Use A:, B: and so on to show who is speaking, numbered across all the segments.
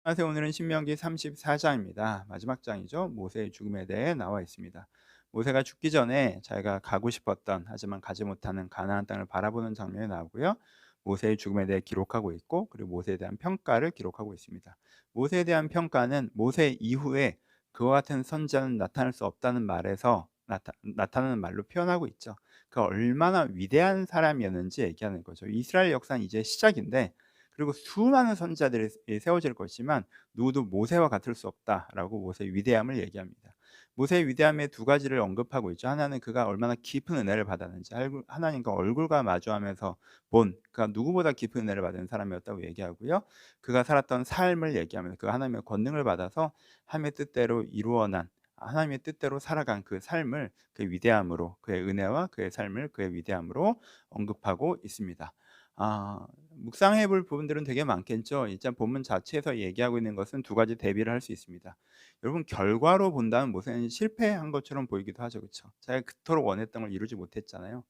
A: 안녕하세요. 오늘은 신명기 34장입니다. 마지막 장이죠. 모세의 죽음에 대해 나와 있습니다. 모세가 죽기 전에 자기가 가고 싶었던 하지만 가지 못하는 가나안 땅을 바라보는 장면이 나오고요. 모세의 죽음에 대해 기록하고 있고, 그리고 모세에 대한 평가를 기록하고 있습니다. 모세에 대한 평가는 모세 이후에 그와 같은 선지자는 나타날 수 없다는 말에서 나타나는 말로 표현하고 있죠. 그 얼마나 위대한 사람이었는지 얘기하는 거죠. 이스라엘 역사는 이제 시작인데, 그리고 수많은 선지자들이 세워질 것이지만 누구도 모세와 같을 수 없다라고 모세의 위대함을 얘기합니다. 모세의 위대함의 두 가지를 언급하고 있죠. 하나는 그가 얼마나 깊은 은혜를 받았는지, 하나님과 얼굴과 마주하면서 본 그가 누구보다 깊은 은혜를 받은 사람이었다고 얘기하고요. 그가 살았던 삶을 얘기하면서 그가 하나님의 권능을 받아서 하나님의 뜻대로 이루어난, 하나님의 뜻대로 살아간 그 삶을 그의 위대함으로, 그의 은혜와 그의 삶을 그의 위대함으로 언급하고 있습니다. 묵상해 볼 부분들은 되게 많겠죠. 일단 본문 자체에서 얘기하고 있는 것은 두 가지 대비를 할 수 있습니다. 여러분, 결과로 본다면 모세는 실패한 것처럼 보이기도 하죠. 그렇죠? 자기가 그토록 원했던 걸 이루지 못했잖아요.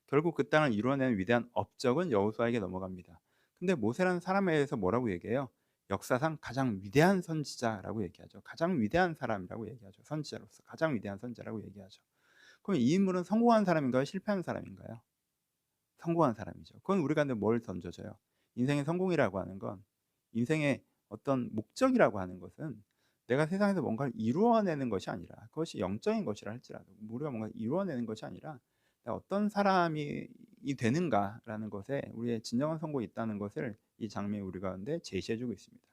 A: 결국 그 땅을 이루어낸 위대한 업적은 여호수아에게 넘어갑니다. 근데 모세라는 사람에 대해서 뭐라고 얘기해요? 역사상 가장 위대한 선지자라고 얘기하죠. 가장 위대한 사람이라고 얘기하죠. 선지자로서 가장 위대한 선지자라고 얘기하죠. 그럼 이 인물은 성공한 사람인가요? 실패한 사람인가요? 성공한 사람이죠. 그건 우리가 근데 뭘 던져져요? 인생의 성공이라고 하는 건, 인생의 어떤 목적이라고 하는 것은 내가 세상에서 뭔가를 이루어내는 것이 아니라, 그것이 영적인 것이라 할지라도 우리가 뭔가 이루어내는 것이 아니라 내가 어떤 사람이 되는가라는 것에 우리의 진정한 성공이 있다는 것을 이 장면이 우리 가운데 제시해주고 있습니다.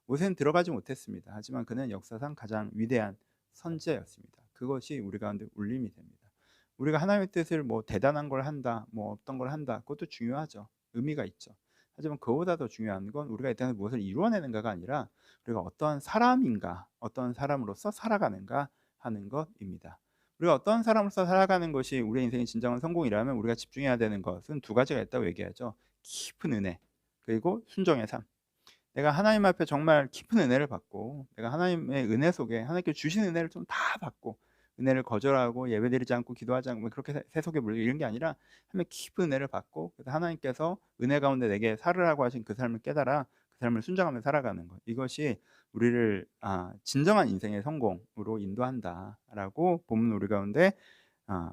A: 모세는 들어가지 못했습니다. 하지만 그는 역사상 가장 위대한 선지자였습니다. 그것이 우리 가운데 울림이 됩니다. 우리가 하나님의 뜻을 뭐 대단한 걸 한다, 뭐 어떤 걸 한다, 그것도 중요하죠. 의미가 있죠. 하지만 그보다 더 중요한 건 우리가 이 땅에서 무엇을 이루어내는가가 아니라 우리가 어떠한 사람인가, 어떠한 사람으로서 살아가는가 하는 것입니다. 우리가 어떠한 사람으로서 살아가는 것이 우리의 인생의 진정한 성공이라면 우리가 집중해야 되는 것은 두 가지가 있다고 얘기하죠. 깊은 은혜, 그리고 순종의 삶. 내가 하나님 앞에 정말 깊은 은혜를 받고, 내가 하나님의 은혜 속에 하나님께 주신 은혜를 좀 다 받고, 은혜를 거절하고 예배드리지 않고 기도하지 않고 그렇게 세속에 물려 이런 게 아니라 하나님의 깊은 은혜를 받고, 그래서 하나님께서 은혜 가운데 내게 살으라고 하신 그 삶을 깨달아 그 삶을 순종하며 살아가는 것, 이것이 우리를 진정한 인생의 성공으로 인도한다라고 본문 우리 가운데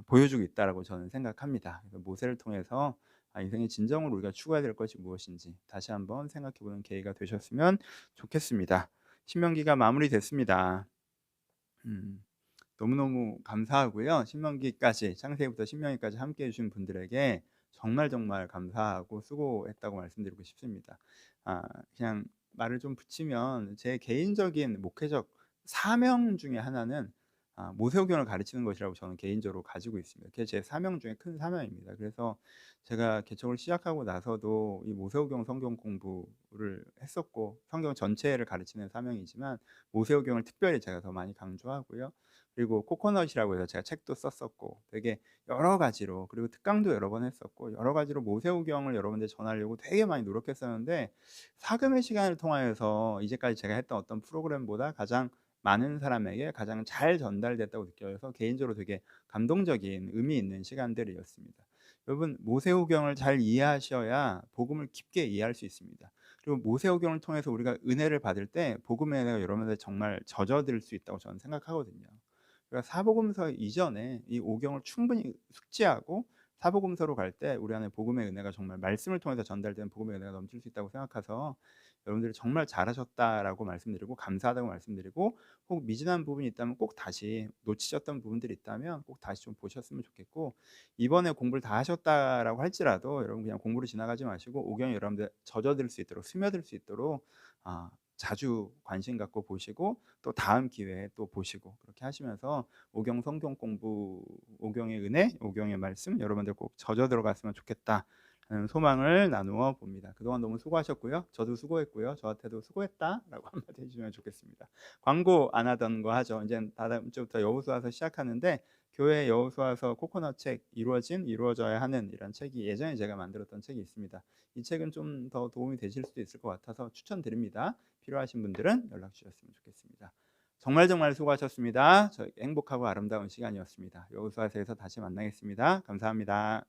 A: 보여주고 있다라고 저는 생각합니다. 그래서 모세를 통해서 인생의 진정으로 우리가 추구해야 될 것이 무엇인지 다시 한번 생각해보는 계기가 되셨으면 좋겠습니다. 신명기가 마무리됐습니다. 음, 너무너무 감사하고요. 신명기까지, 창세기부터 신명기까지 함께해 주신 분들에게 정말 정말 감사하고 수고했다고 말씀드리고 싶습니다. 그냥 말을 좀 붙이면 제 개인적인 목회적 사명 중에 하나는 모세오경을 가르치는 것이라고 저는 개인적으로 가지고 있습니다. 그게 제 사명 중에 큰 사명입니다. 그래서 제가 개척을 시작하고 나서도 이 모세오경 성경 공부를 했었고, 성경 전체를 가르치는 사명이지만 모세오경을 특별히 제가 더 많이 강조하고요. 그리고 코코넛이라고 해서 제가 책도 썼었고, 되게 여러 가지로, 그리고 특강도 여러 번 했었고, 여러 가지로 모세오경을 여러분들 전하려고 되게 많이 노력했었는데, 사금의 시간을 통하여서 이제까지 제가 했던 어떤 프로그램보다 가장 많은 사람에게 가장 잘 전달됐다고 느껴서 개인적으로 되게 감동적인 의미 있는 시간들이었습니다. 여러분, 모세오경을 잘 이해하셔야 복음을 깊게 이해할 수 있습니다. 그리고 모세오경을 통해서 우리가 은혜를 받을 때 복음의 은혜가 여러분들 정말 젖어들 수 있다고 저는 생각하거든요. 그러니까 사복음서 이전에 이 오경을 충분히 숙지하고 사복음서로 갈 때 우리 안에 복음의 은혜가 정말 말씀을 통해서 전달되는 복음의 은혜가 넘칠 수 있다고 생각해서 여러분들이 정말 잘하셨다라고 말씀드리고, 감사하다고 말씀드리고, 혹 미진한 부분이 있다면 꼭 다시, 놓치셨던 부분들이 있다면 꼭 다시 좀 보셨으면 좋겠고, 이번에 공부를 다 하셨다라고 할지라도 여러분 그냥 공부를 지나가지 마시고 오경이 여러분들 젖어들 수 있도록, 스며들 수 있도록 자주 관심 갖고 보시고, 또 다음 기회에 또 보시고, 그렇게 하시면서 오경 성경 공부, 오경의 은혜, 오경의 말씀 여러분들 꼭 젖어 들어갔으면 좋겠다 하는 소망을 나누어 봅니다. 그동안 너무 수고하셨고요. 저도 수고했고요. 저한테도 수고했다라고 한마디 해주시면 좋겠습니다. 광고 안 하던 거 하죠. 이제 다음 주부터 여호수아서 시작하는데, 교회 여호수아서 코코넛 책, 이루어져야 하는 이런 책이 예전에 제가 만들었던 책이 있습니다. 이 책은 좀 더 도움이 되실 수도 있을 것 같아서 추천드립니다. 필요하신 분들은 연락 주셨으면 좋겠습니다. 정말 정말 수고하셨습니다. 저희 행복하고 아름다운 시간이었습니다. 여호수아서에서 다시 만나겠습니다. 감사합니다.